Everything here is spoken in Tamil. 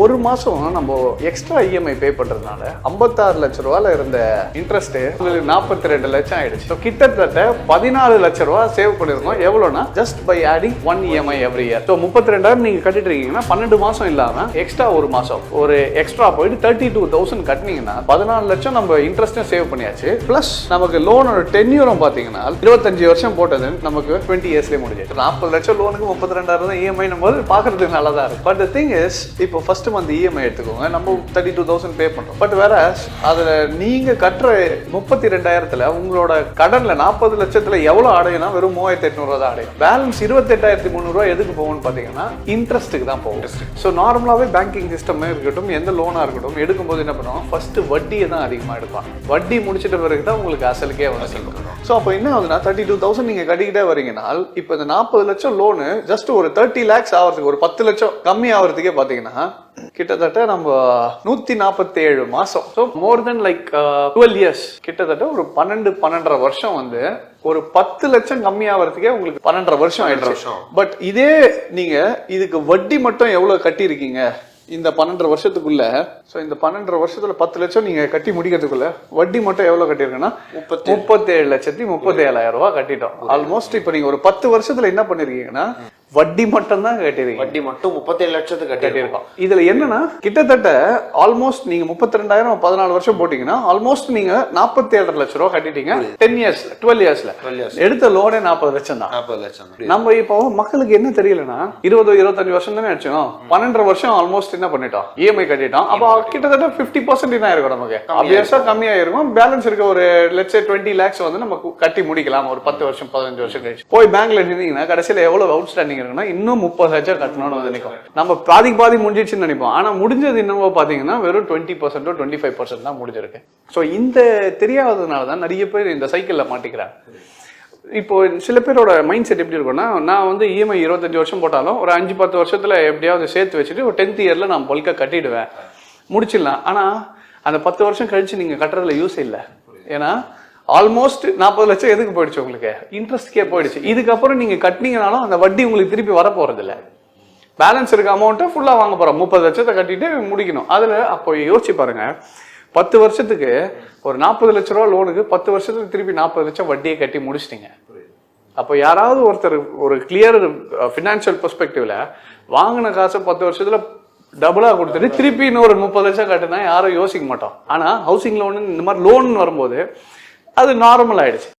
ஒரு மாசம் நம்ம எக்ஸ்ட்ரா இஎம்ஐ பே பண்றதுனால 56 லட்ச ரூபாயில இருந்த இன்ட்ரெஸ்ட் 42 லட்சம் ஆயிடுச்சு. ஸோ கிட்டத்தட்ட 14 லட்ச ரூபா சேவ் பண்ணிருக்கோம். எவ்வளோனா just by adding 1 EMI every year. So 32,000 நீங்க கட்டிட்டு இருக்கீங்கன்னா 12 மாசம் இல்லாம எக்ஸ்ட்ரா ஒரு மாசம் ஒரு எக்ஸ்ட்ரா போயிட்டு 32,000 கட்டினீங்கன்னா 14 லட்சம் நம்ம இன்ட்ரெஸ்டும் சேவ் பண்ணியாச்சு. பிளஸ் நமக்கு லோனோட டென்யூரம் பாத்தீங்கன்னா 25 வருஷம் போட்டது நமக்கு 20 இயர்ஸ்லேயே முடிஞ்சிச்சு. 40 லட்சம் லோனுக்கு 32,000 இஎம்ஐ போது பாக்குறதுக்கு நல்லா தான் இருக்கும். பட் தி திங் இஸ் இப்போ ஃபர்ஸ்ட் மந்த் இஎம்ஐ எடுத்துக்கோங்க, நம்ம 32,000 பே பண்றோம். பட் வேற அதுல நீங்க கட்டுற 32,000த்துல உங்களோட கடன்ல 40 லட்சத்துல எவ்வளவு அடையும்னா வெறும் 3,800 தான் அடையும். பேலன்ஸ் 28,300 எதுக்கு போகும்னு பாத்தீங்கன்னா இன்ட்ரெஸ்ட்டுக்கு தான் போகும். ஸோ நார்மலாவே பேங்கிங் சிஸ்டமே இருக்கட்டும், எந்த லோனா இருக்கட்டும், எடுக்கும்போது என்ன பண்ணுவோம், ஃபர்ஸ்ட் வட்டியை தான் அதிகமா எடுப்பாங்க. வட்டி முடிச்சிட்ட பிறகு தான் உங்களுக்கு அசலுக்கே வந்து இருக்கும். ஸோ அப்போ என்ன ஆகுதுன்னா 32,000 நீங்க கட்டிக்கிட்டே வரீங்கன்னா இப்போ இந்த 40 லட்சம் லோனு ஜஸ்ட் ஒரு 30 lakhs ஆகிறதுக்கு, ஒரு 10 லட்சம் கம்மி ஆகிறதுக்கே பாத்தீங்கன்னா கிட்டத்தட்ட நம்ம 147 மாசம். So more then like 12 years, கிட்டத்தட்ட ஒரு 12-12.5 வருஷம் வந்து ஒரு 10 லட்சம் கம்மி ஆகிறதுக்கே உங்களுக்கு 12.5 வருஷம் ஆயிடுச்சு. பட் இதே நீங்க இதுக்கு வட்டி மட்டும் எவ்வளவு கட்டி இருக்கீங்க இந்த 12.5 வருஷத்துக்குள்ள, ஸோ இந்த 12.5 வருஷத்துல 10 லட்சம் நீங்க கட்டி முடிக்கிறதுக்குள்ள வட்டி மட்டும் எவ்வளவு கட்டிருக்குன்னா 37,37,000 ரூபாய் கட்டிட்டோம். ஆல்மோஸ்ட் இப்ப நீங்க ஒரு 10 வருஷத்துல என்ன பண்ணிருக்கீங்கன்னா வட்டி மட்டும் தான் கட்டிருக்கீங்க. வட்டி மட்டும் 37 லட்சத்துக்கு கட்டிருக்கோம். இதுல என்னன்னா கிட்டத்தட்ட ஆல்மோஸ்ட் நீங்க 32,000 14 வருஷம் போட்டீங்கன்னா ஆல்மோஸ்ட் நீங்க 47 லட்சம் ரூபாய் கட்டிட்டீங்க 10 இயர்ஸ்ல 12 இயர்ஸ்ல. எடுத்த லோனே 40 லட்சம் தான். 40 லட்சம். நம்ம இப்போ மக்களுக்கு என்ன தெரியலன்னா 20-25 வருஷம் தானே ஆச்சோம், 12.5 வருஷம் ஆல்மோஸ்ட் என்ன பண்ணிட்டோம், இஎம்ஐ கட்டிட்டோம். அப்போ கிட்டத்தட்ட 50% தான் இருக்கும் நமக்கு. அபியஸா கம்மியா இருக்கும். பேலன்ஸ் இருக்க ஒரு லெட்ஸ் சே 20 lakhs வந்து நம்ம கட்டி முடிக்கலாம் ஒரு 10 வருஷம் 15 வருஷம் கழிச்சு. போய் பேங்க்ல இருந்தீங்கன்னா கடைசியில எவ்வளவு அவுட் ஸ்டாண்டிங் இருக்குன்னா இன்னும் 30 லட்சம் கட்டணும்னு வந்து நினைக்கும். நம்ம பாதி முடிஞ்சிச்சுன்னு நினைப்போம். ஆனா முடிஞ்சது இன்னும் பாத்தீங்கன்னா வெறும் 20% 25% தான் முடிஞ்சிருக்கு. ஸோ இந்த தெரியாததுனால தான் நிறைய பேர் இந்த சைக்கிள்ல மாட்டிக்கிறாங்க. இப்போ சில பேரோட மைண்ட் செட் எப்படி இருக்கும்னா, நான் வந்து இஎம்ஐ 25 வருஷம் போட்டாலும் ஒரு 5-10 வருஷத்துல எப்படியாவது சேர்த்து வச்சுட்டு ஒரு 10th இயர்ல நான் பல்கா கட்டிடுவேன், முடிச்சிடலாம். ஆனா அந்த 10 வருஷம் கழிச்சு நீங்க கட்டுறதுல யூஸ் இல்லை. ஏன்னா ஆல்மோஸ்ட் 40 லட்சம் எதுக்கு போயிடுச்சு, உங்களுக்கு இன்ட்ரெஸ்ட்கே போயிடுச்சு. இதுக்கப்புறம் நீங்க கட்டினீங்கனாலும் அந்த வட்டி உங்களுக்கு திருப்பி வர போறது இல்லை. பேலன்ஸ் இருக்க அமௌண்ட்டை ஃபுல்லா வாங்க போறோம். 30 லட்சத்தை கட்டிட்டு முடிக்கணும். அதுல அப்போ யோசிச்சு பாருங்க, 10 வருஷத்துக்கு ஒரு 40 லட்ச ரூபா லோனுக்கு 10 வருஷத்துக்கு திருப்பி 40 லட்சம் வட்டியை கட்டி முடிச்சிட்டீங்க. அப்போ யாராவது ஒருத்தர் ஒரு கிளியர் ஃபினான்ஷியல் பெர்ஸ்பெக்டிவ்ல வாங்கின காசை 10 வருஷத்துல டபுளா கொடுத்துட்டு திருப்பி இன்னொரு 30 லட்சம் கட்டினா யாரும் யோசிக்க மாட்டோம். ஆனா ஹவுசிங் லோன் இந்த மாதிரி லோன் வரும்போது அது நார்மல் ஆயிடுச்சு.